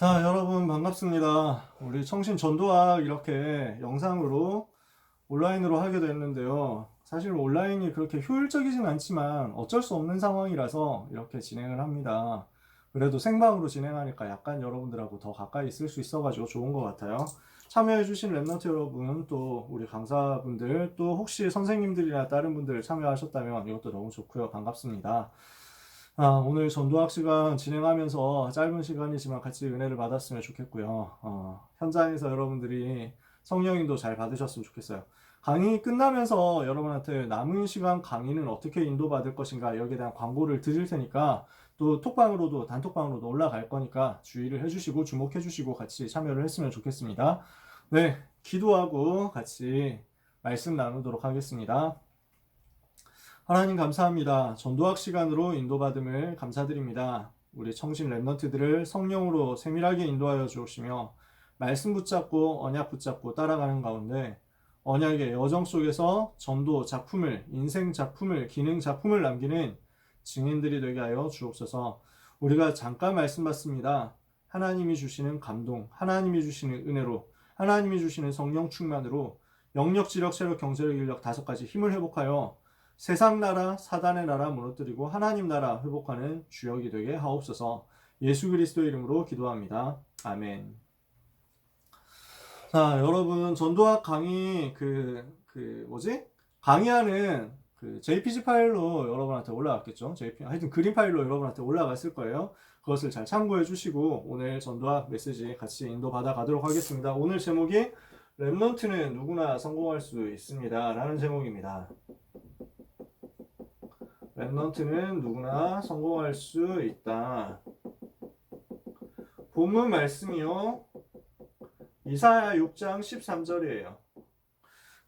자, 여러분 반갑습니다. 우리 청신 전도학 이렇게 영상으로 온라인으로 하게 됐는데요. 사실 온라인이 그렇게 효율적이진 않지만 어쩔 수 없는 상황이라서 이렇게 진행을 합니다. 그래도 생방으로 진행하니까 약간 여러분들하고 더 가까이 있을 수 있어가지고 좋은 것 같아요. 참여해주신 랩런트 여러분, 또 우리 강사분들, 또 혹시 선생님들이나 다른 분들 참여하셨다면 이것도 너무 좋고요. 반갑습니다. 오늘 전도학 시간 진행하면서 짧은 시간이지만 같이 은혜를 받았으면 좋겠고요. 현장에서 여러분들이 성령인도 잘 받으셨으면 좋겠어요. 강의 끝나면서 여러분한테 남은 시간 강의는 어떻게 인도받을 것인가 여기에 대한 광고를 드릴 테니까 또 톡방으로도 단톡방으로도 올라갈 거니까 주의를 해주시고 주목해주시고 같이 참여를 했으면 좋겠습니다. 네, 기도하고 같이 말씀 나누도록 하겠습니다. 하나님 감사합니다. 전도학 시간으로 인도받음을 감사드립니다. 우리 청신 랩런트들을 성령으로 세밀하게 인도하여 주옵시며 말씀 붙잡고 언약 붙잡고 따라가는 가운데 언약의 여정 속에서 전도 작품을, 인생 작품을, 기능 작품을 남기는 증인들이 되게 하여 주옵소서. 우리가 잠깐 말씀 받습니다. 하나님이 주시는 감동, 하나님이 주시는 은혜로, 하나님이 주시는 성령 충만으로 영력, 지력, 체력, 경제력, 인력 5가지 힘을 회복하여 세상 나라, 사단의 나라 무너뜨리고 하나님 나라 회복하는 주역이 되게 하옵소서. 예수 그리스도 이름으로 기도합니다. 아멘. 자, 여러분 전도학 강의 강의하는 JPG 파일로 여러분한테 올라갔겠죠. 하여튼 그림 파일로 여러분한테 올라갔을 거예요. 그것을 잘 참고해 주시고 오늘 전도학 메시지 같이 인도받아 가도록 하겠습니다. 오늘 제목이 랩런트는 누구나 성공할 수 있습니다. 라는 제목입니다. 랩런트는 누구나 성공할 수 있다. 본문 말씀이요. 이사야 6장 13절이에요.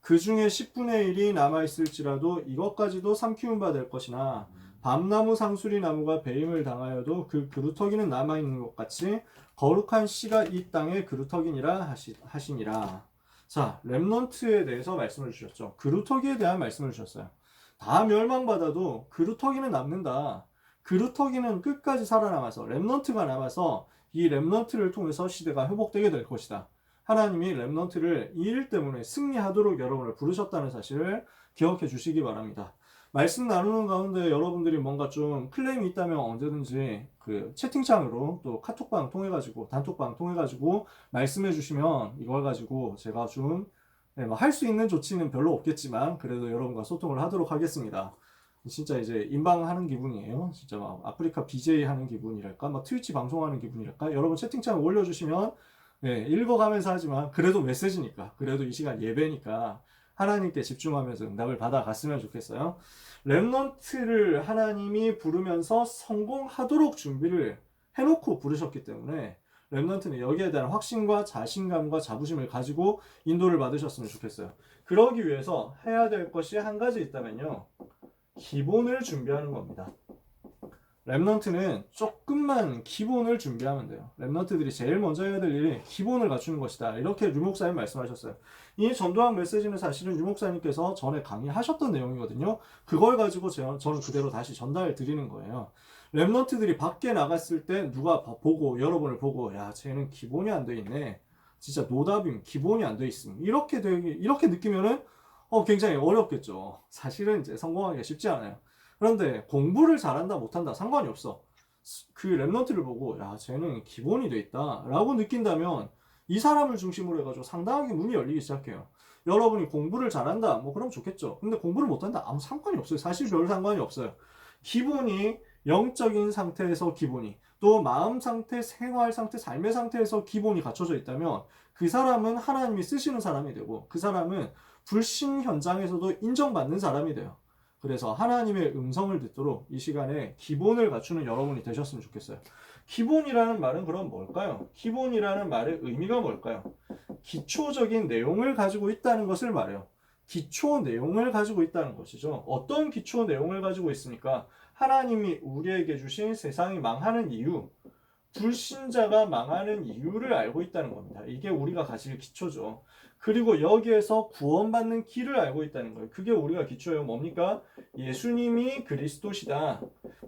그 중에 10분의 1이 남아있을지라도 이것까지도 삼키운 바 될 것이나 밤나무 상수리 나무가 배임을 당하여도 그 그루터기는 남아있는 것 같이 거룩한 씨가 이 땅에 그루터기니라 하시니라. 자, 랩런트에 대해서 말씀을 주셨죠. 그루터기에 대한 말씀을 주셨어요. 다 멸망받아도 그루터기는 남는다. 그루터기는 끝까지 살아남아서 랩넌트가 남아서 이 랩넌트를 통해서 시대가 회복되게 될 것이다. 하나님이 랩넌트를 이 일 때문에 승리하도록 여러분을 부르셨다는 사실을 기억해 주시기 바랍니다. 말씀 나누는 가운데 여러분들이 뭔가 좀 클레임이 있다면 언제든지 채팅창으로 또 카톡방 통해가지고 단톡방 통해가지고 말씀해 주시면 이걸 가지고 제가 좀 할 수 있는 조치는 별로 없겠지만 그래도 여러분과 소통을 하도록 하겠습니다. 진짜 이제 인방하는 기분이에요. 진짜 막 아프리카 BJ 하는 기분이랄까, 막 트위치 방송하는 기분이랄까. 여러분 채팅창 올려주시면 읽어가면서 하지만 그래도 메시지니까, 그래도 이 시간 예배니까 하나님께 집중하면서 응답을 받아갔으면 좋겠어요. 랩넌트를 하나님이 부르면서 성공하도록 준비를 해놓고 부르셨기 때문에 랩넌트는 여기에 대한 확신과 자신감과 자부심을 가지고 인도를 받으셨으면 좋겠어요. 그러기 위해서 해야 될 것이 한 가지 있다면요. 기본을 준비하는 겁니다. 랩넌트는 조금만 기본을 준비하면 돼요. 랩넌트들이 제일 먼저 해야 될 일이 기본을 갖추는 것이다. 이렇게 류 목사님 말씀하셨어요. 이 전도학 메시지는 사실은 류 목사님께서 전에 강의하셨던 내용이거든요. 그걸 가지고 저는 그대로 다시 전달 드리는 거예요. 랩넌트들이 밖에 나갔을 때 누가 보고 여러분을 보고 야 쟤는 기본이 안 돼 있네. 진짜 노답임 기본이 안 돼 있음. 이렇게 느끼면은 굉장히 어렵겠죠. 사실은 이제 성공하기가 쉽지 않아요. 그런데 공부를 잘한다 못한다 상관이 없어. 그 랩넌트를 보고 야 쟤는 기본이 돼 있다 라고 느낀다면 이 사람을 중심으로 해가지고 상당하게 문이 열리기 시작해요. 여러분이 공부를 잘한다 뭐 그럼 좋겠죠. 근데 공부를 못한다 아무 상관이 없어요. 사실 별 상관이 없어요. 기본이 영적인 상태에서 기본이 또 마음 상태, 생활 상태, 삶의 상태에서 기본이 갖춰져 있다면 그 사람은 하나님이 쓰시는 사람이 되고 그 사람은 불신 현장에서도 인정받는 사람이 돼요. 그래서 하나님의 음성을 듣도록 이 시간에 기본을 갖추는 여러분이 되셨으면 좋겠어요. 기본이라는 말은 그럼 뭘까요? 기본이라는 말의 의미가 뭘까요? 기초적인 내용을 가지고 있다는 것을 말해요. 기초 내용을 가지고 있다는 것이죠. 어떤 기초 내용을 가지고 있습니까? 하나님이 우리에게 주신 세상이 망하는 이유, 불신자가 망하는 이유를 알고 있다는 겁니다. 이게 우리가 가질 기초죠. 그리고 여기에서 구원받는 길을 알고 있다는 거예요. 그게 우리가 기초예요. 뭡니까? 예수님이 그리스도시다.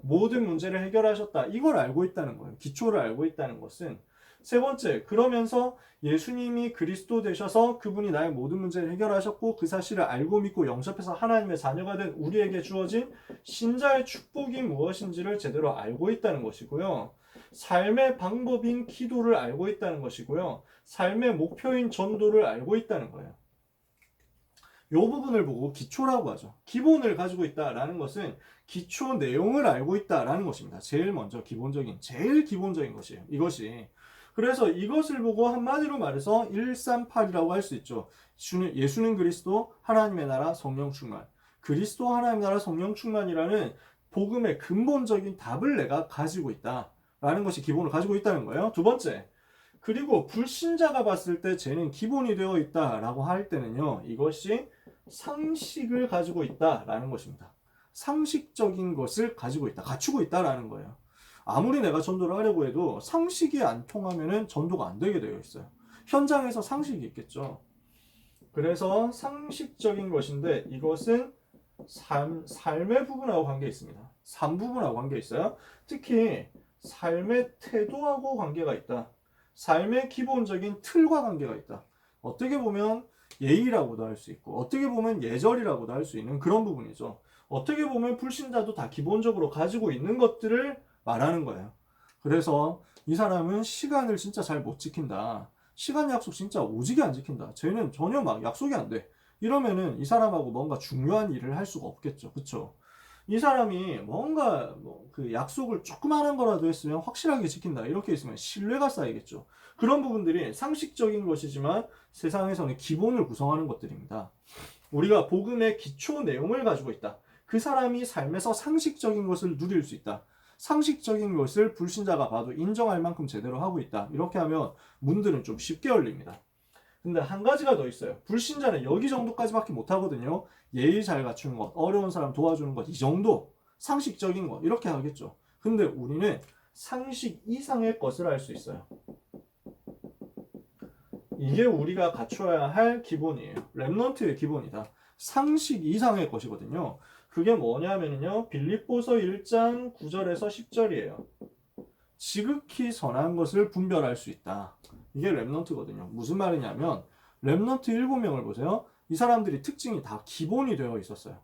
모든 문제를 해결하셨다. 이걸 알고 있다는 거예요. 기초를 알고 있다는 것은 세 번째, 그러면서 예수님이 그리스도 되셔서 그분이 나의 모든 문제를 해결하셨고 그 사실을 알고 믿고 영접해서 하나님의 자녀가 된 우리에게 주어진 신자의 축복이 무엇인지를 제대로 알고 있다는 것이고요. 삶의 방법인 기도를 알고 있다는 것이고요. 삶의 목표인 전도를 알고 있다는 거예요. 이 부분을 보고 기초라고 하죠. 기본을 가지고 있다라는 것은 기초 내용을 알고 있다라는 것입니다. 제일 먼저 기본적인, 제일 기본적인 것이에요. 이것이. 그래서 이것을 보고 한마디로 말해서 138이라고 할 수 있죠. 예수는 그리스도, 하나님의 나라, 성령 충만. 그리스도, 하나님의 나라, 성령 충만이라는 복음의 근본적인 답을 내가 가지고 있다라는 것이 기본을 가지고 있다는 거예요. 두 번째, 그리고 불신자가 봤을 때 쟤는 기본이 되어 있다라고 할 때는요, 이것이 상식을 가지고 있다라는 것입니다. 상식적인 것을 가지고 있다, 갖추고 있다라는 거예요. 아무리 내가 전도를 하려고 해도 상식이 안 통하면은 전도가 안 되게 되어 있어요. 현장에서 상식이 있겠죠. 그래서 상식적인 것인데 이것은 삶의 부분하고 관계 있습니다. 삶 부분하고 관계 있어요. 특히 삶의 태도하고 관계가 있다. 삶의 기본적인 틀과 관계가 있다. 어떻게 보면 예의라고도 할 수 있고 어떻게 보면 예절이라고도 할 수 있는 그런 부분이죠. 어떻게 보면 불신자도 다 기본적으로 가지고 있는 것들을 말하는 거예요. 그래서 이 사람은 시간을 진짜 잘 못 지킨다. 시간 약속 진짜 오지게 안 지킨다. 쟤는 전혀 막 약속이 안 돼. 이러면은 이 사람하고 뭔가 중요한 일을 할 수가 없겠죠. 그쵸? 이 사람이 뭔가 그 약속을 조그만한 거라도 했으면 확실하게 지킨다. 이렇게 있으면 신뢰가 쌓이겠죠. 그런 부분들이 상식적인 것이지만 세상에서는 기본을 구성하는 것들입니다. 우리가 복음의 기초 내용을 가지고 있다. 그 사람이 삶에서 상식적인 것을 누릴 수 있다. 상식적인 것을 불신자가 봐도 인정할 만큼 제대로 하고 있다. 이렇게 하면 문들은 좀 쉽게 열립니다. 근데 한 가지가 더 있어요. 불신자는 여기 정도까지밖에 못하거든요. 예의 잘 갖추는 것, 어려운 사람 도와주는 것, 이 정도 상식적인 것 이렇게 하겠죠. 근데 우리는 상식 이상의 것을 할 수 있어요. 이게 우리가 갖춰야 할 기본이에요. 렘넌트의 기본이다. 상식 이상의 것이거든요. 그게 뭐냐면요. 빌립보서 1장 9절에서 10절이에요. 지극히 선한 것을 분별할 수 있다. 이게 렘넌트거든요. 무슨 말이냐면 렘넌트 7명을 보세요. 이 사람들이 특징이 다 기본이 되어 있었어요.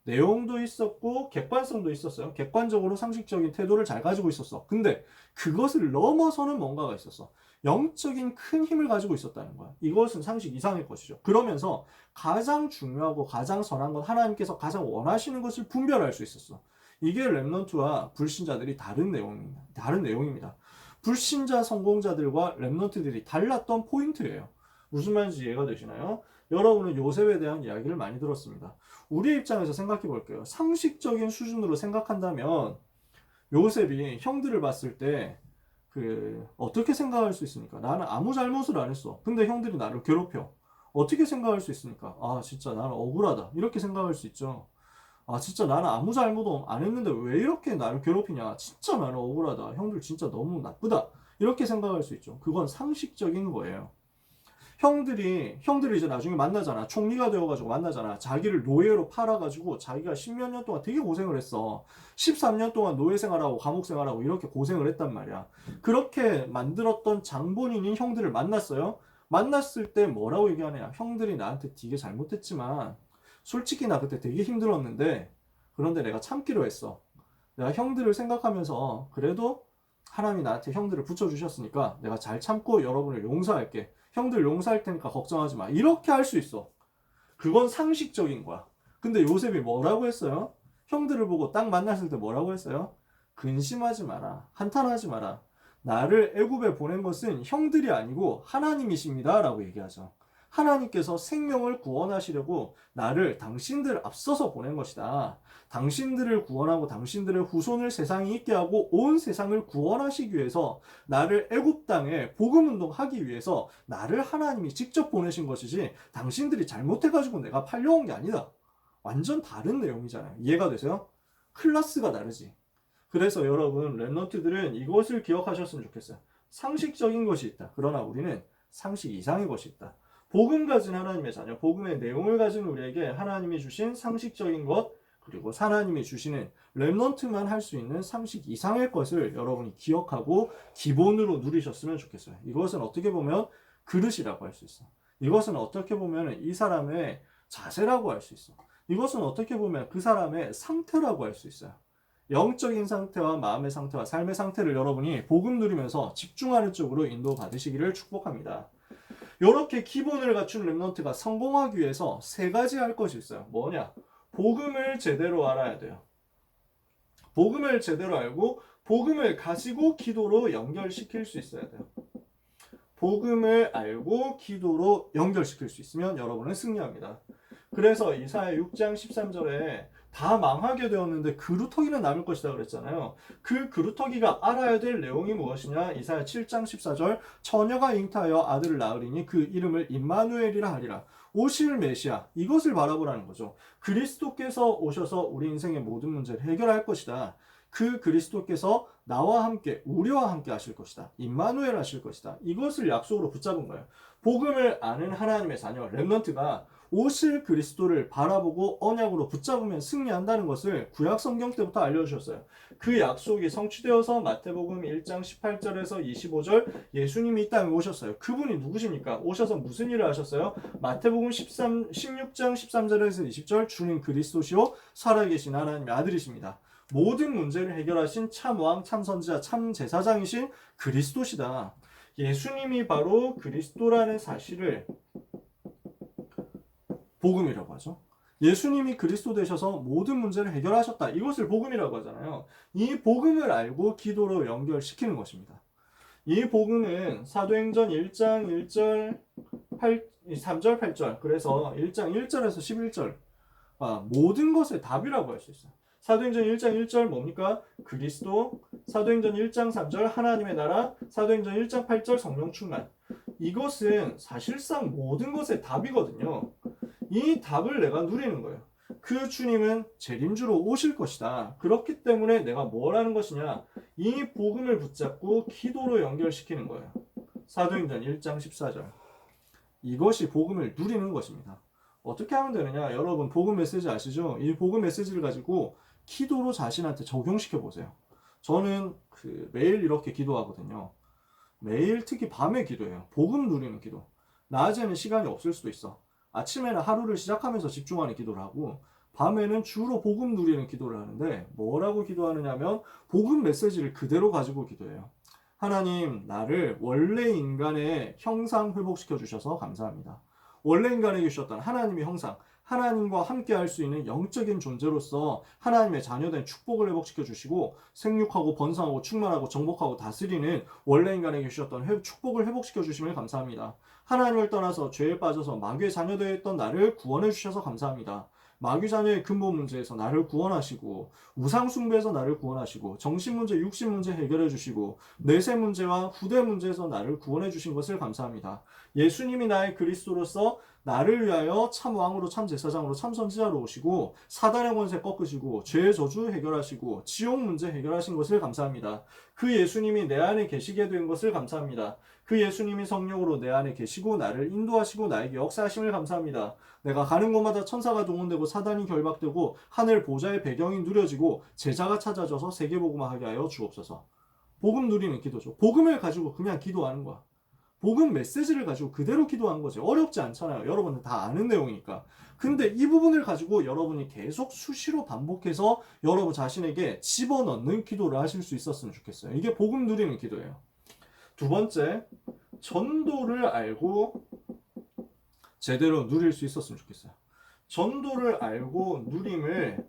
내용도 있었고 객관성도 있었어요. 객관적으로 상식적인 태도를 잘 가지고 있었어. 근데 그것을 넘어서는 뭔가가 있었어. 영적인 큰 힘을 가지고 있었다는 거야. 이것은 상식 이상의 것이죠. 그러면서 가장 중요하고 가장 선한 것, 하나님께서 가장 원하시는 것을 분별할 수 있었어. 이게 렘넌트와 불신자들이 다른 내용입니다. 불신자 성공자들과 렘넌트들이 달랐던 포인트예요. 무슨 말인지 이해가 되시나요? 여러분은 요셉에 대한 이야기를 많이 들었습니다. 우리의 입장에서 생각해 볼게요. 상식적인 수준으로 생각한다면 요셉이 형들을 봤을 때 어떻게 생각할 수 있습니까? 나는 아무 잘못을 안 했어. 근데 형들이 나를 괴롭혀. 어떻게 생각할 수 있습니까? 아, 진짜 나는 억울하다. 이렇게 생각할 수 있죠. 아, 진짜 나는 아무 잘못도 안 했는데 왜 이렇게 나를 괴롭히냐. 진짜 나는 억울하다. 형들 진짜 너무 나쁘다. 이렇게 생각할 수 있죠. 그건 상식적인 거예요. 형들이 이제 나중에 만나잖아. 총리가 되어가지고 만나잖아. 자기를 노예로 팔아가지고 자기가 10몇 년 동안 되게 고생을 했어. 13년 동안 노예 생활하고 감옥 생활하고 이렇게 고생을 했단 말이야. 그렇게 만들었던 장본인인 형들을 만났어요. 만났을 때 뭐라고 얘기하냐. 형들이 나한테 되게 잘못했지만 솔직히 나 그때 되게 힘들었는데 그런데 내가 참기로 했어. 내가 형들을 생각하면서 그래도 하나님이 나한테 형들을 붙여주셨으니까 내가 잘 참고 여러분을 용서할게. 형들 용서할 테니까 걱정하지 마. 이렇게 할 수 있어. 그건 상식적인 거야. 근데 요셉이 뭐라고 했어요? 형들을 보고 딱 만났을 때 뭐라고 했어요? 근심하지 마라. 한탄하지 마라. 나를 애굽에 보낸 것은 형들이 아니고 하나님이십니다. 라고 얘기하죠. 하나님께서 생명을 구원하시려고 나를 당신들 앞서서 보낸 것이다. 당신들을 구원하고 당신들의 후손을 세상에 있게 하고 온 세상을 구원하시기 위해서 나를 애굽 땅에 복음 운동하기 위해서 나를 하나님이 직접 보내신 것이지 당신들이 잘못해가지고 내가 팔려온 게 아니다. 완전 다른 내용이잖아요. 이해가 되세요? 클래스가 다르지. 그래서 여러분 렘넌트들은 이것을 기억하셨으면 좋겠어요. 상식적인 것이 있다. 그러나 우리는 상식 이상의 것이 있다. 복음 가진 하나님의 자녀, 복음의 내용을 가진 우리에게 하나님이 주신 상식적인 것, 그리고 하나님이 주시는 렘넌트만 할 수 있는 상식 이상의 것을 여러분이 기억하고 기본으로 누리셨으면 좋겠어요. 이것은 어떻게 보면 그릇이라고 할 수 있어. 이것은 어떻게 보면 이 사람의 자세라고 할 수 있어. 이것은 어떻게 보면 그 사람의 상태라고 할 수 있어요. 영적인 상태와 마음의 상태와 삶의 상태를 여러분이 복음 누리면서 집중하는 쪽으로 인도받으시기를 축복합니다. 이렇게 기본을 갖춘 렘넌트가 성공하기 위해서 세 가지 할 것이 있어요. 뭐냐? 복음을 제대로 알아야 돼요. 복음을 제대로 알고 복음을 가지고 기도로 연결시킬 수 있어야 돼요. 복음을 알고 기도로 연결시킬 수 있으면 여러분은 승리합니다. 그래서 이사야 6장 13절에 다 망하게 되었는데 그루터기는 남을 것이다 그랬잖아요. 그 그루터기가 알아야 될 내용이 무엇이냐? 이사야 7장 14절 처녀가 잉타하여 아들을 낳으리니 그 이름을 임마누엘이라 하리라. 오실 메시아, 이것을 바라보라는 거죠. 그리스도께서 오셔서 우리 인생의 모든 문제를 해결할 것이다. 그 그리스도께서 나와 함께 우리와 함께 하실 것이다. 임마누엘 하실 것이다. 이것을 약속으로 붙잡은 거예요. 복음을 아는 하나님의 자녀 렘넌트가 오실 그리스도를 바라보고 언약으로 붙잡으면 승리한다는 것을 구약 성경 때부터 알려주셨어요. 그 약속이 성취되어서 마태복음 1장 18절에서 25절 예수님이 이 땅에 오셨어요. 그분이 누구십니까? 오셔서 무슨 일을 하셨어요? 마태복음 16장 13절에서 20절 주님 그리스도시요 살아계신 하나님의 아들이십니다. 모든 문제를 해결하신 참왕, 참선지자, 참제사장이신 그리스도시다. 예수님이 바로 그리스도라는 사실을 복음이라고 하죠. 예수님이 그리스도 되셔서 모든 문제를 해결하셨다. 이것을 복음이라고 하잖아요. 이 복음을 알고 기도로 연결시키는 것입니다. 이 복음은 사도행전 1장 1절 3절 8절 그래서 1장 1절에서 11절 모든 것의 답이라고 할 수 있어요. 사도행전 1장 1절 뭡니까? 그리스도. 사도행전 1장 3절 하나님의 나라. 사도행전 1장 8절 성령 충만. 이것은 사실상 모든 것의 답이거든요. 이 답을 내가 누리는 거예요. 그 주님은 재림주로 오실 것이다. 그렇기 때문에 내가 뭘 하는 것이냐? 이 복음을 붙잡고 기도로 연결시키는 거예요. 사도행전 1장 14절. 이것이 복음을 누리는 것입니다. 어떻게 하면 되느냐? 여러분 복음 메시지 아시죠? 이 복음 메시지를 가지고 기도로 자신한테 적용시켜 보세요. 저는 매일 이렇게 기도하거든요. 매일 특히 밤에 기도해요. 복음 누리는 기도. 낮에는 시간이 없을 수도 있어. 아침에는 하루를 시작하면서 집중하는 기도를 하고 밤에는 주로 복음 누리는 기도를 하는데 뭐라고 기도하느냐면 복음 메시지를 그대로 가지고 기도해요. 하나님, 나를 원래 인간의 형상 회복시켜 주셔서 감사합니다. 원래 인간에게 주셨던 하나님의 형상, 하나님과 함께 할 수 있는 영적인 존재로서 하나님의 자녀된 축복을 회복시켜 주시고 생육하고 번성하고 충만하고 정복하고 다스리는 원래 인간에게 주셨던 축복을 회복시켜 주심을 감사합니다. 하나님을 떠나서 죄에 빠져서 마귀의 자녀되어 있던 나를 구원해 주셔서 감사합니다. 마귀 자녀의 근본 문제에서 나를 구원하시고 우상 숭배에서 나를 구원하시고 정신 문제, 육신 문제 해결해 주시고 내세 문제와 후대 문제에서 나를 구원해 주신 것을 감사합니다. 예수님이 나의 그리스도로서 나를 위하여 참 왕으로 참 제사장으로 참 선지자로 오시고 사단의 권세 꺾으시고 죄의 저주 해결하시고 지옥 문제 해결하신 것을 감사합니다. 그 예수님이 내 안에 계시게 된 것을 감사합니다. 그 예수님이 성령으로 내 안에 계시고 나를 인도하시고 나에게 역사하심을 감사합니다. 내가 가는 곳마다 천사가 동원되고 사단이 결박되고 하늘 보좌의 배경이 누려지고 제자가 찾아져서 세계복음화하게 하여 주옵소서. 복음 누리는 기도죠. 복음을 가지고 그냥 기도하는 거야. 복음 메시지를 가지고 그대로 기도한 거지. 어렵지 않잖아요. 여러분은 다 아는 내용이니까. 근데 이 부분을 가지고 여러분이 계속 수시로 반복해서 여러분 자신에게 집어넣는 기도를 하실 수 있었으면 좋겠어요. 이게 복음 누리는 기도예요. 두 번째, 전도를 알고 제대로 누릴 수 있었으면 좋겠어요. 전도를 알고 누림을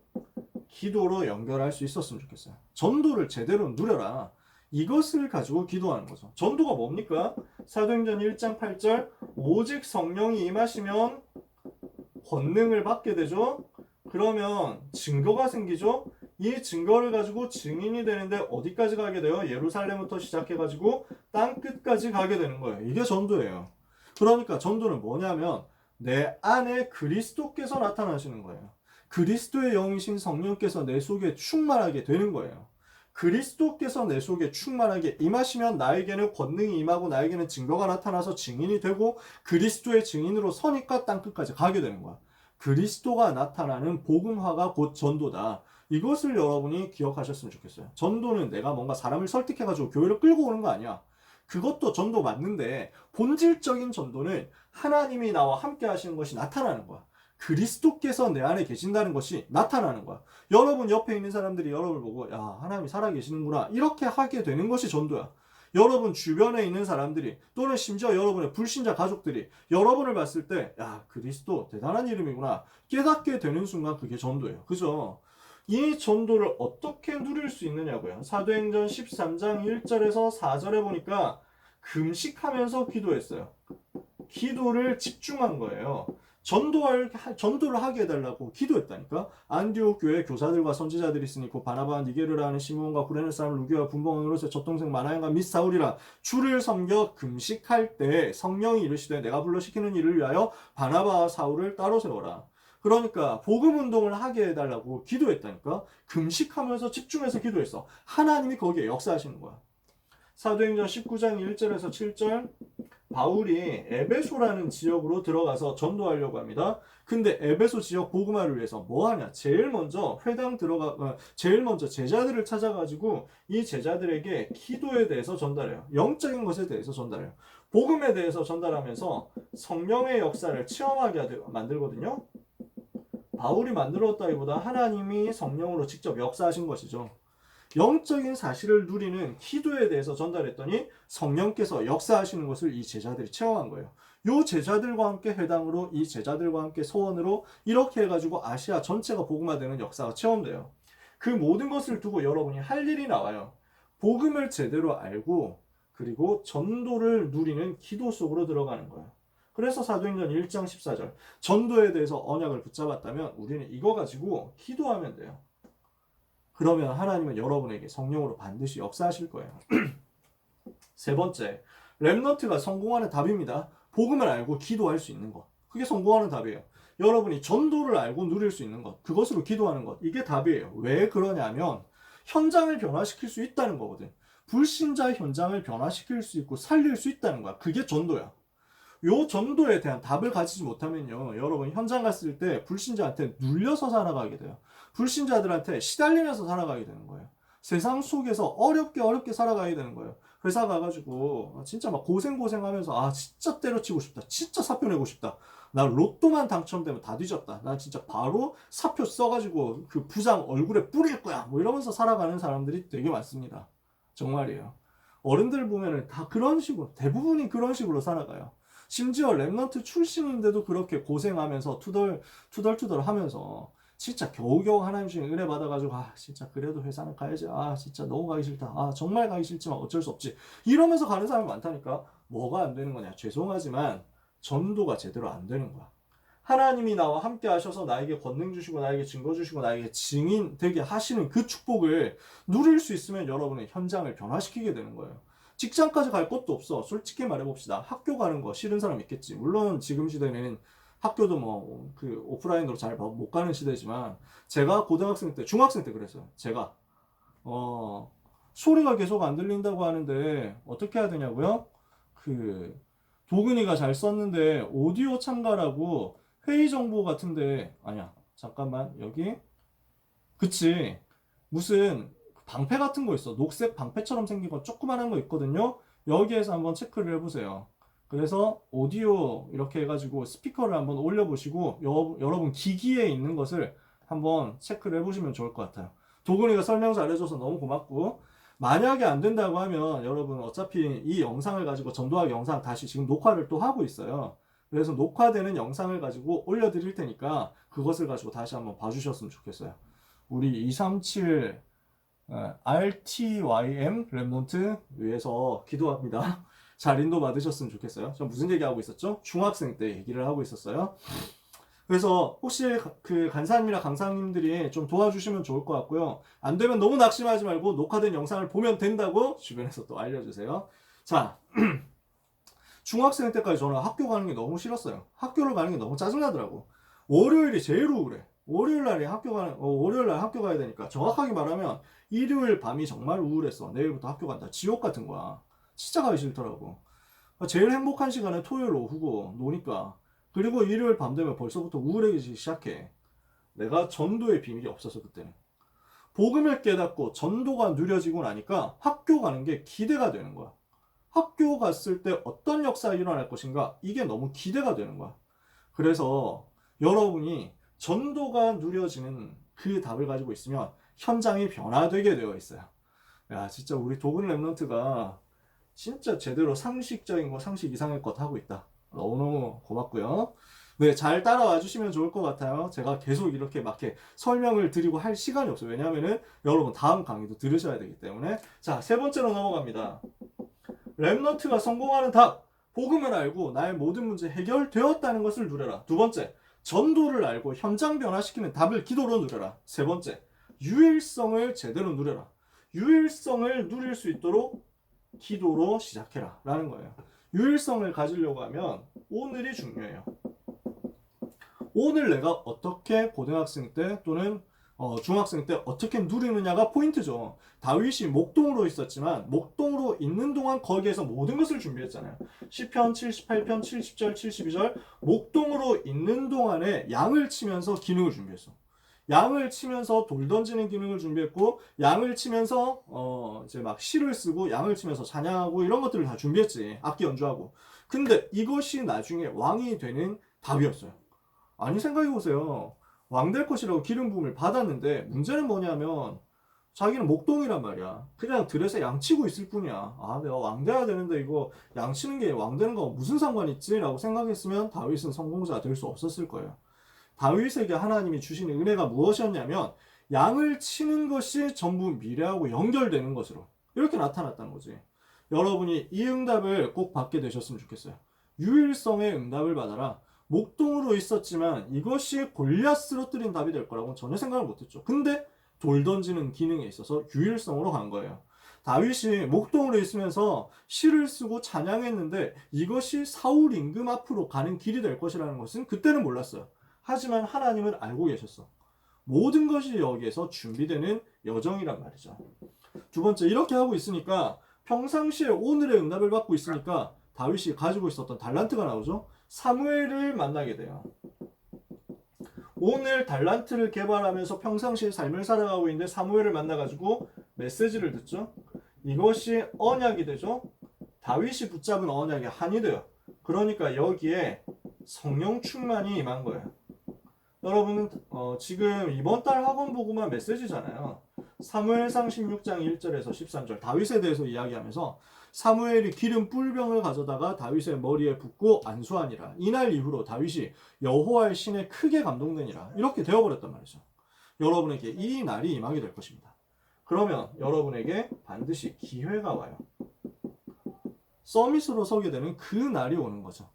기도로 연결할 수 있었으면 좋겠어요. 전도를 제대로 누려라. 이것을 가지고 기도하는 거죠. 전도가 뭡니까? 사도행전 1장 8절 오직 성령이 임하시면 권능을 받게 되죠. 그러면 증거가 생기죠. 이 증거를 가지고 증인이 되는데 어디까지 가게 돼요? 예루살렘부터 시작해가지고 땅 끝까지 가게 되는 거예요. 이게 전도예요. 그러니까 전도는 뭐냐면 내 안에 그리스도께서 나타나시는 거예요. 그리스도의 영이신 성령께서 내 속에 충만하게 되는 거예요. 그리스도께서 내 속에 충만하게 임하시면 나에게는 권능이 임하고 나에게는 증거가 나타나서 증인이 되고 그리스도의 증인으로 서니까 땅끝까지 가게 되는 거야. 그리스도가 나타나는 복음화가 곧 전도다. 이것을 여러분이 기억하셨으면 좋겠어요. 전도는 내가 뭔가 사람을 설득해가지고 교회를 끌고 오는 거 아니야. 그것도 전도 맞는데 본질적인 전도는 하나님이 나와 함께 하시는 것이 나타나는 거야. 그리스도께서 내 안에 계신다는 것이 나타나는 거야. 여러분 옆에 있는 사람들이 여러분을 보고 야 하나님이 살아계시는구나 이렇게 하게 되는 것이 전도야. 여러분 주변에 있는 사람들이 또는 심지어 여러분의 불신자 가족들이 여러분을 봤을 때 야 그리스도 대단한 이름이구나 깨닫게 되는 순간 그게 전도예요. 그죠? 이 전도를 어떻게 누릴 수 있느냐고요. 사도행전 13장 1절에서 4절에 보니까 금식하면서 기도했어요. 기도를 집중한 거예요. 전도를 하게 해달라고 기도했다니까. 안디옥 교회 교사들과 선지자들이 있으니 그 바나바와 니게르라 하는 시몬과 구레네 사람 루기와 분봉으로서 젖동생 마나양과 및 사울이라 주를 섬겨 금식할 때 성령이 이르시되 내가 불러 시키는 일을 위하여 바나바와 사울을 따로 세워라. 그러니까 복음 운동을 하게 해달라고 기도했다니까. 금식하면서 집중해서 기도했어. 하나님이 거기에 역사하시는 거야. 사도행전 19장 1절에서 7절 바울이 에베소라는 지역으로 들어가서 전도하려고 합니다. 근데 에베소 지역 복음화를 위해서 뭐 하냐? 제일 먼저 제자들을 찾아가지고 이 제자들에게 기도에 대해서 전달해요. 영적인 것에 대해서 전달해요. 복음에 대해서 전달하면서 성령의 역사를 체험하게 만들거든요. 바울이 만들었다기보다 하나님이 성령으로 직접 역사하신 것이죠. 영적인 사실을 누리는 기도에 대해서 전달했더니 성령께서 역사하시는 것을 이 제자들이 체험한 거예요. 이 제자들과 함께 회당으로 이 제자들과 함께 소원으로 이렇게 해가지고 아시아 전체가 복음화되는 역사가 체험돼요. 그 모든 것을 두고 여러분이 할 일이 나와요. 복음을 제대로 알고 그리고 전도를 누리는 기도 속으로 들어가는 거예요. 그래서 사도행전 1장 14절 전도에 대해서 언약을 붙잡았다면 우리는 이거 가지고 기도하면 돼요. 그러면 하나님은 여러분에게 성령으로 반드시 역사하실 거예요. 세 번째, 렘넌트가 성공하는 답입니다. 복음을 알고 기도할 수 있는 것. 그게 성공하는 답이에요. 여러분이 전도를 알고 누릴 수 있는 것. 그것으로 기도하는 것. 이게 답이에요. 왜 그러냐면 현장을 변화시킬 수 있다는 거거든. 불신자 현장을 변화시킬 수 있고 살릴 수 있다는 거야. 그게 전도야. 요 전도에 대한 답을 가지지 못하면요. 여러분 현장 갔을 때 불신자한테 눌려서 살아가게 돼요. 불신자들한테 시달리면서 살아가게 되는 거예요. 세상 속에서 어렵게 살아가게 되는 거예요. 회사 가가지고 진짜 막 고생하면서 아 진짜 때려치고 싶다. 진짜 사표 내고 싶다. 나 로또만 당첨되면 다 뒤졌다. 난 진짜 바로 사표 써가지고 그 부장 얼굴에 뿌릴 거야. 뭐 이러면서 살아가는 사람들이 되게 많습니다. 정말이에요. 어른들 보면은 다 그런 식으로 대부분이 그런 식으로 살아가요. 심지어 랩넌트 출신인데도 그렇게 고생하면서 투덜투덜 하면서 진짜 겨우겨우 하나님 중에 은혜 받아가지고 아 진짜 그래도 회사는 가야지 아 진짜 너무 가기 싫다 아 정말 가기 싫지만 어쩔 수 없지 이러면서 가는 사람이 많다니까. 뭐가 안 되는 거냐? 죄송하지만 전도가 제대로 안 되는 거야. 하나님이 나와 함께 하셔서 나에게 권능 주시고 나에게 증거 주시고 나에게 증인 되게 하시는 그 축복을 누릴 수 있으면 여러분의 현장을 변화시키게 되는 거예요. 직장까지 갈 것도 없어. 솔직히 말해봅시다. 학교 가는 거 싫은 사람 있겠지. 물론 지금 시대는 학교도 뭐 그 오프라인으로 잘 못 가는 시대지만 제가 고등학생 때, 중학생 때 그랬어요. 제가 소리가 계속 안 들린다고 하는데 어떻게 해야 되냐고요? 그 도근이가 잘 썼는데 오디오 참가라고 회의 정보 같은데 아니야. 잠깐만 여기 그치 무슨 방패 같은 거 있어. 녹색 방패처럼 생긴 거 조그만한 거 있거든요. 여기에서 한번 체크를 해보세요. 그래서 오디오 이렇게 해가지고 스피커를 한번 올려보시고 여러분 기기에 있는 것을 한번 체크를 해보시면 좋을 것 같아요. 도근이가 설명 잘해줘서 너무 고맙고 만약에 안 된다고 하면 여러분 어차피 이 영상을 가지고 전도하기 영상 다시 지금 녹화를 또 하고 있어요. 그래서 녹화되는 영상을 가지고 올려드릴 테니까 그것을 가지고 다시 한번 봐주셨으면 좋겠어요. 우리 237 RTYM 랩넌트 위해서 기도합니다. 잘 인도 받으셨으면 좋겠어요. 저 무슨 얘기하고 있었죠? 중학생 때 얘기를 하고 있었어요. 그래서 혹시 그 간사님이나 강사님들이 좀 도와주시면 좋을 것 같고요. 안 되면 너무 낙심하지 말고 녹화된 영상을 보면 된다고 주변에서 또 알려주세요. 자, 중학생 때까지 저는 학교 가는 게 너무 싫었어요. 학교를 가는 게 너무 짜증나더라고. 월요일이 제일 우울해. 월요일 날 학교 가야 되니까 정확하게 말하면 일요일 밤이 정말 우울했어. 내일부터 학교 간다. 지옥 같은 거야. 진짜 가기 싫더라고. 제일 행복한 시간은 토요일 오후고 노니까 그리고 일요일 밤 되면 벌써부터 우울해지기 시작해. 내가 전도의 비밀이 없어서 그때는. 복음을 깨닫고 전도가 누려지고 나니까 학교 가는 게 기대가 되는 거야. 학교 갔을 때 어떤 역사가 일어날 것인가? 이게 너무 기대가 되는 거야. 그래서 여러분이 전도가 누려지는 그 답을 가지고 있으면 현장이 변화되게 되어 있어요. 야, 진짜 우리 도군 랩런트가 진짜 제대로 상식적인 거, 상식 이상의 것 하고 있다. 너무너무 고맙고요. 네, 잘 따라와 주시면 좋을 것 같아요. 제가 계속 이렇게 막 설명을 드리고 할 시간이 없어요. 왜냐하면은 여러분 다음 강의도 들으셔야 되기 때문에. 자, 세 번째로 넘어갑니다. 랩넌트가 성공하는 답. 복음을 알고 나의 모든 문제 해결되었다는 것을 누려라. 두 번째, 전도를 알고 현장 변화시키는 답을 기도로 누려라. 세 번째, 유일성을 제대로 누려라. 유일성을 누릴 수 있도록 기도로 시작해라 라는 거예요. 유일성을 가지려고 하면 오늘이 중요해요. 오늘 내가 어떻게 고등학생 때 또는 중학생 때 어떻게 누리느냐가 포인트죠. 다윗이 목동으로 있었지만 목동으로 있는 동안 거기에서 모든 것을 준비했잖아요. 시편 78편 70절 72절 목동으로 있는 동안에 양을 치면서 기능을 준비했어. 양을 치면서 돌 던지는 기능을 준비했고, 양을 치면서 이제 막 시를 쓰고 양을 치면서 찬양하고 이런 것들을 다 준비했지. 악기 연주하고. 근데 이것이 나중에 왕이 되는 답이었어요. 아니, 생각해보세요. 왕 될 것이라고 기름 부음을 받았는데 문제는 뭐냐면 자기는 목동이란 말이야. 그냥 들에서 양치고 있을 뿐이야. 아, 내가 왕 돼야 되는데 이거 양치는 게 왕 되는 거 무슨 상관 있지? 라고 생각했으면 다윗은 성공자가 될 수 없었을 거예요. 다윗에게 하나님이 주신 은혜가 무엇이었냐면 양을 치는 것이 전부 미래하고 연결되는 것으로 이렇게 나타났다는 거지. 여러분이 이 응답을 꼭 받게 되셨으면 좋겠어요. 유일성의 응답을 받아라. 목동으로 있었지만 이것이 골리앗 쓰러뜨린 답이 될 거라고 전혀 생각을 못했죠. 근데 돌 던지는 기능에 있어서 유일성으로 간 거예요. 다윗이 목동으로 있으면서 시를 쓰고 찬양했는데 이것이 사울 임금 앞으로 가는 길이 될 것이라는 것은 그때는 몰랐어요. 하지만 하나님은 알고 계셨어. 모든 것이 여기에서 준비되는 여정이란 말이죠. 두 번째, 이렇게 하고 있으니까 평상시에 오늘의 응답을 받고 있으니까 다윗이 가지고 있었던 달란트가 나오죠. 사무엘을 만나게 돼요. 오늘 달란트를 개발하면서 평상시에 삶을 살아가고 있는데 사무엘을 만나가지고 메시지를 듣죠. 이것이 언약이 되죠. 다윗이 붙잡은 언약이 한이 돼요. 그러니까 여기에 성령 충만이 임한 거예요. 여러분 지금 이번 달 학원 보고만 메시지잖아요. 사무엘상 16장 1절에서 13절 다윗에 대해서 이야기하면서 사무엘이 기름 뿔병을 가져다가 다윗의 머리에 붓고 안수하니라. 이날 이후로 다윗이 여호와의 신에 크게 감동되니라. 이렇게 되어버렸단 말이죠. 여러분에게 이 날이 임하게 될 것입니다. 그러면 여러분에게 반드시 기회가 와요. 서밋으로 서게 되는 그 날이 오는 거죠.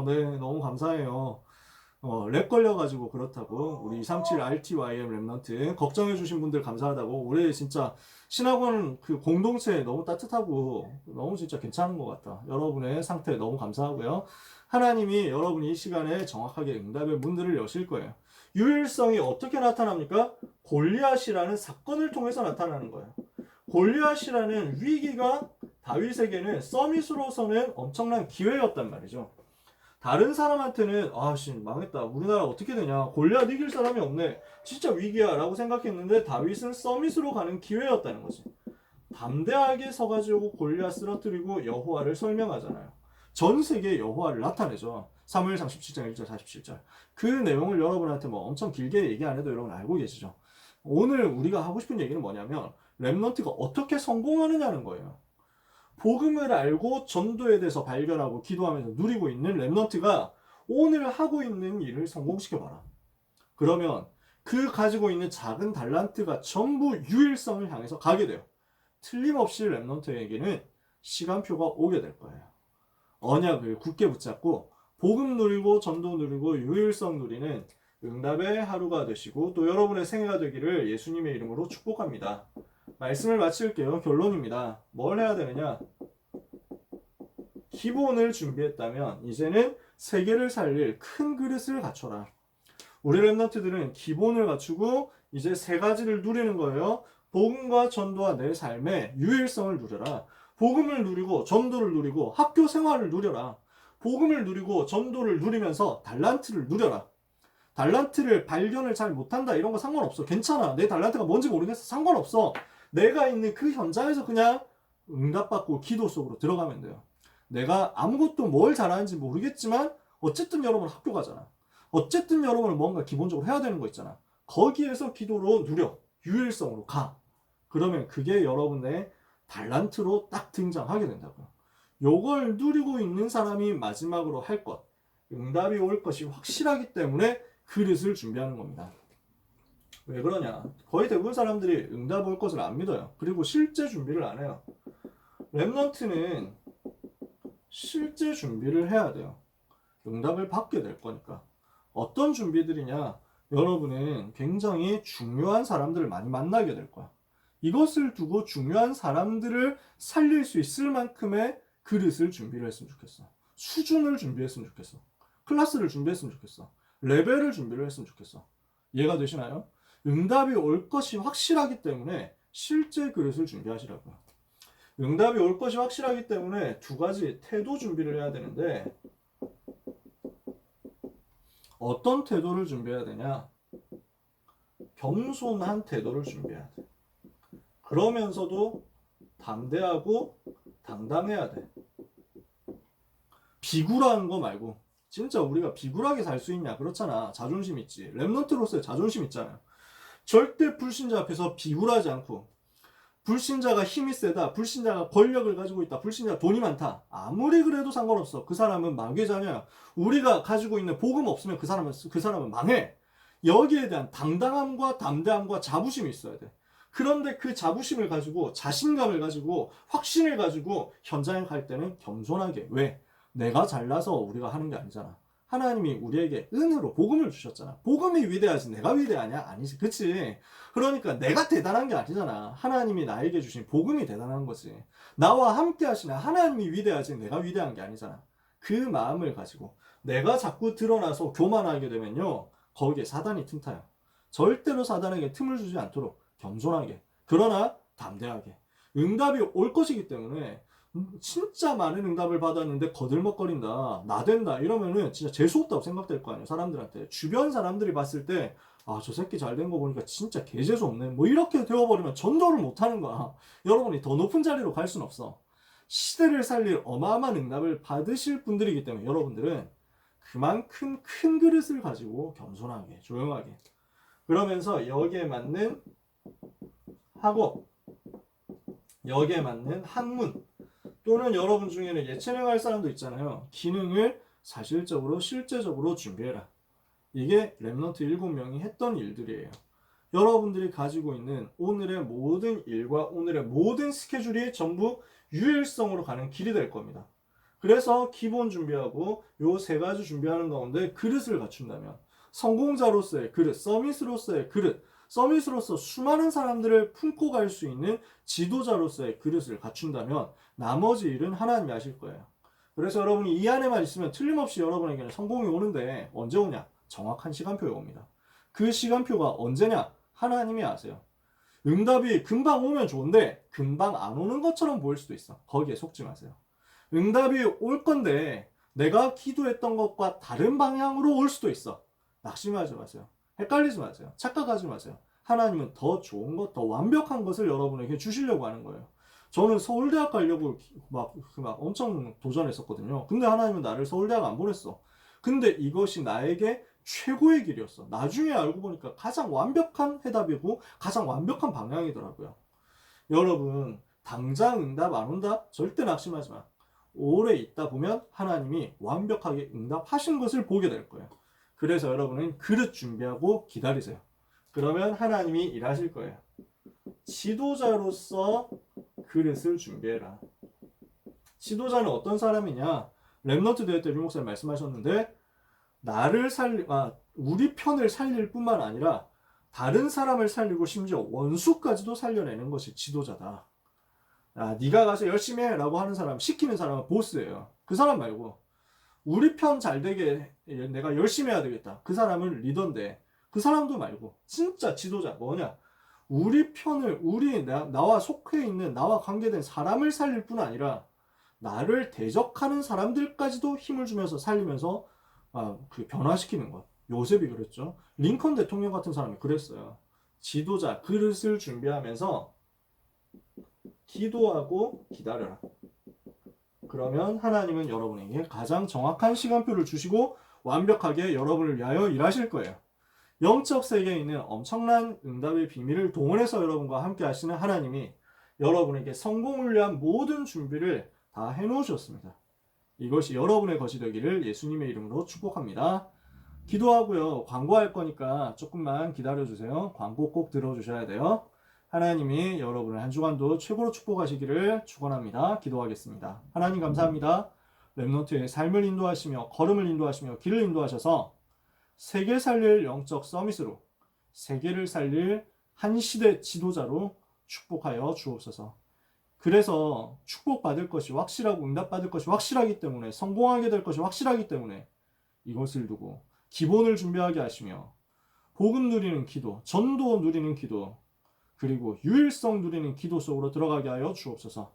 네, 너무 감사해요. 랩 걸려가지고 그렇다고 우리 237 RTYM 랩넌트 걱정해주신 분들 감사하다고. 우리 진짜 신학원 그 공동체 너무 따뜻하고 너무 진짜 괜찮은 것 같다. 여러분의 상태 너무 감사하고요. 하나님이 여러분이 이 시간에 정확하게 응답의 문들을 여실 거예요. 유일성이 어떻게 나타납니까? 골리앗이라는 사건을 통해서 나타나는 거예요. 골리앗이라는 위기가 다윗에게는 서밋으로서는 엄청난 기회였단 말이죠. 다른 사람한테는 아씨 망했다, 우리나라 어떻게 되냐, 골리앗 이길 사람이 없네, 진짜 위기야 라고 생각했는데 다윗은 서밋으로 가는 기회였다는 거지. 담대하게 서가지고 골리앗 쓰러뜨리고 여호와를 설명하잖아요. 전 세계에 여호와를 나타내죠. 사무엘상 17장 1절 47절. 그 내용을 여러분한테 뭐 엄청 길게 얘기 안 해도 여러분 알고 계시죠. 오늘 우리가 하고 싶은 얘기는 뭐냐면 랩넌트가 어떻게 성공하느냐는 거예요. 복음을 알고 전도에 대해서 발견하고 기도하면서 누리고 있는 랩넌트가 오늘 하고 있는 일을 성공시켜봐라. 그러면 그 가지고 있는 작은 달란트가 전부 유일성을 향해서 가게 돼요. 틀림없이 랩넌트에게는 시간표가 오게 될 거예요. 언약을 굳게 붙잡고 복음 누리고 전도 누리고 유일성 누리는 응답의 하루가 되시고 또 여러분의 생애가 되기를 예수님의 이름으로 축복합니다. 말씀을 마칠게요. 결론입니다. 뭘 해야 되느냐? 기본을 준비했다면 이제는 세계를 살릴 큰 그릇을 갖춰라. 우리 랩넌트들은 기본을 갖추고 이제 세 가지를 누리는 거예요. 복음과 전도와 내 삶의 유일성을 누려라. 복음을 누리고 전도를 누리고 학교 생활을 누려라. 복음을 누리고 전도를 누리면서 달란트를 누려라. 달란트를 발견을 잘 못한다 이런 거 상관없어. 괜찮아. 내 달란트가 뭔지 모르겠어. 상관없어. 내가 있는 그 현장에서 그냥 응답받고 기도 속으로 들어가면 돼요. 내가 아무것도 뭘 잘하는지 모르겠지만 어쨌든 여러분 학교 가잖아. 어쨌든 여러분은 뭔가 기본적으로 해야 되는 거 있잖아. 거기에서 기도로 누려. 유일성으로 가. 그러면 그게 여러분의 달란트로 딱 등장하게 된다고요. 요걸 누리고 있는 사람이 마지막으로 할 것. 응답이 올 것이 확실하기 때문에 그릇을 준비하는 겁니다. 왜 그러냐? 거의 대부분 사람들이 응답 올 것을 안 믿어요. 그리고 실제 준비를 안 해요. 렘넌트는 실제 준비를 해야 돼요. 응답을 받게 될 거니까. 어떤 준비들이냐? 여러분은 굉장히 중요한 사람들을 많이 만나게 될 거야. 이것을 두고 중요한 사람들을 살릴 수 있을 만큼의 그릇을 준비를 했으면 좋겠어. 수준을 준비했으면 좋겠어. 클래스를 준비했으면 좋겠어. 레벨을 준비를 했으면 좋겠어. 이해가 되시나요? 응답이 올 것이 확실하기 때문에 실제 그릇을 준비하시라고요. 응답이 올 것이 확실하기 때문에 두 가지 태도 준비를 해야 되는데 어떤 태도를 준비해야 되냐? 겸손한 태도를 준비해야 돼. 그러면서도 담대하고 당당해야 돼. 비굴한 거 말고 진짜 우리가 비굴하게 살 수 있냐? 그렇잖아. 자존심 있지. 렘넌트로서의 자존심 있잖아요. 절대 불신자 앞에서 비굴하지 않고 불신자가 힘이 세다. 불신자가 권력을 가지고 있다. 불신자가 돈이 많다. 아무리 그래도 상관없어. 그 사람은 마귀자녀야. 우리가 가지고 있는 복음 없으면 그 사람은 망해. 여기에 대한 당당함과 담대함과 자부심이 있어야 돼. 그런데 그 자부심을 가지고 자신감을 가지고 확신을 가지고 현장에 갈 때는 겸손하게. 왜? 내가 잘나서 우리가 하는 게 아니잖아. 하나님이 우리에게 은혜로 복음을 주셨잖아. 복음이 위대하지 내가 위대하냐? 아니지. 그치? 그러니까 내가 대단한 게 아니잖아. 하나님이 나에게 주신 복음이 대단한 거지. 나와 함께 하시는 하나님이 위대하지 내가 위대한 게 아니잖아. 그 마음을 가지고 내가 자꾸 드러나서 교만하게 되면요. 거기에 사단이 틈타요. 절대로 사단에게 틈을 주지 않도록 겸손하게 그러나 담대하게 응답이 올 것이기 때문에 진짜 많은 응답을 받았는데 거들먹거린다 나댄다 이러면은 진짜 재수없다고 생각될 거 아니에요. 사람들한테 주변 사람들이 봤을 때 아 저 새끼 잘 된 거 보니까 진짜 개재수없네 뭐 이렇게 되어버리면 전도를 못하는 거야. 여러분이 더 높은 자리로 갈 순 없어. 시대를 살릴 어마어마한 응답을 받으실 분들이기 때문에 여러분들은 그만큼 큰 그릇을 가지고 겸손하게 조용하게 그러면서 여기에 맞는 학업 여기에 맞는 학문 또는 여러분 중에는 예체능 할 사람도 있잖아요. 기능을 사실적으로 실제적으로 준비해라. 이게 렘넌트 7명이 했던 일들이에요. 여러분들이 가지고 있는 오늘의 모든 일과 오늘의 모든 스케줄이 전부 유일성으로 가는 길이 될 겁니다. 그래서 기본 준비하고 요 세 가지 준비하는 가운데 그릇을 갖춘다면 성공자로서의 그릇, 서밋으로서의 그릇, 서밋으로서 수많은 사람들을 품고 갈 수 있는 지도자로서의 그릇을 갖춘다면 나머지 일은 하나님이 하실 거예요. 그래서 여러분이 이 안에만 있으면 틀림없이 여러분에게는 성공이 오는데 언제 오냐? 정확한 시간표에 옵니다. 그 시간표가 언제냐? 하나님이 아세요. 응답이 금방 오면 좋은데 금방 안 오는 것처럼 보일 수도 있어. 거기에 속지 마세요. 응답이 올 건데 내가 기도했던 것과 다른 방향으로 올 수도 있어. 낙심하지 마세요. 헷갈리지 마세요. 착각하지 마세요. 하나님은 더 좋은 것, 더 완벽한 것을 여러분에게 주시려고 하는 거예요. 저는 서울대학 가려고 막 엄청 도전했었거든요. 근데 하나님은 나를 서울대학 안 보냈어. 근데 이것이 나에게 최고의 길이었어. 나중에 알고 보니까 가장 완벽한 해답이고 가장 완벽한 방향이더라고요. 여러분, 당장 응답 안 온다? 절대 낙심하지 마. 오래 있다 보면 하나님이 완벽하게 응답하신 것을 보게 될 거예요. 그래서 여러분은 그릇 준비하고 기다리세요. 그러면 하나님이 일하실 거예요. 지도자로서 그릇을 준비해라. 지도자는 어떤 사람이냐? 렘넌트 대회 때 류목사님 말씀하셨는데 우리 편을 살릴 뿐만 아니라 다른 사람을 살리고 심지어 원수까지도 살려내는 것이 지도자다. 네가 가서 열심히 해 라고 하는 사람, 시키는 사람은 보스예요. 그 사람 말고 우리 편 잘 되게 내가 열심히 해야 되겠다. 그 사람은 리더인데 그 사람도 말고 진짜 지도자 뭐냐? 우리 편을 나와 속해 있는 나와 관계된 사람을 살릴 뿐 아니라 나를 대적하는 사람들까지도 힘을 주면서 살리면서 변화시키는 것. 요셉이 그랬죠. 링컨 대통령 같은 사람이 그랬어요. 지도자 그릇을 준비하면서 기도하고 기다려라. 그러면 하나님은 여러분에게 가장 정확한 시간표를 주시고 완벽하게 여러분을 위하여 일하실 거예요. 영적 세계에 있는 엄청난 응답의 비밀을 동원해서 여러분과 함께 하시는 하나님이 여러분에게 성공을 위한 모든 준비를 다 해놓으셨습니다. 이것이 여러분의 것이 되기를 예수님의 이름으로 축복합니다. 기도하고요. 광고할 거니까 조금만 기다려주세요. 광고 꼭 들어주셔야 돼요. 하나님이 여러분을 한 주간도 최고로 축복하시기를 축원합니다. 기도하겠습니다. 하나님 감사합니다. 렘넌트의 삶을 인도하시며 걸음을 인도하시며 길을 인도하셔서 세계 살릴 영적 서밋으로 세계를 살릴 한 시대 지도자로 축복하여 주옵소서. 그래서 축복받을 것이 확실하고 응답받을 것이 확실하기 때문에 성공하게 될 것이 확실하기 때문에 이것을 두고 기본을 준비하게 하시며 복음 누리는 기도, 전도 누리는 기도, 그리고 유일성 누리는 기도 속으로 들어가게 하여 주옵소서.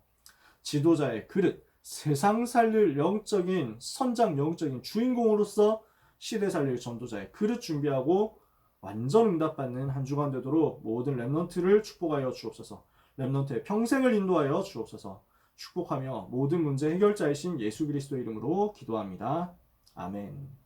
지도자의 그릇, 세상 살릴 영적인 선장, 영적인 주인공으로서 시대 살릴 전도자의 그릇 준비하고 완전 응답받는 한 주간 되도록 모든 렘넌트를 축복하여 주옵소서. 렘넌트의 평생을 인도하여 주옵소서. 축복하며 모든 문제 해결자이신 예수 그리스도의 이름으로 기도합니다. 아멘.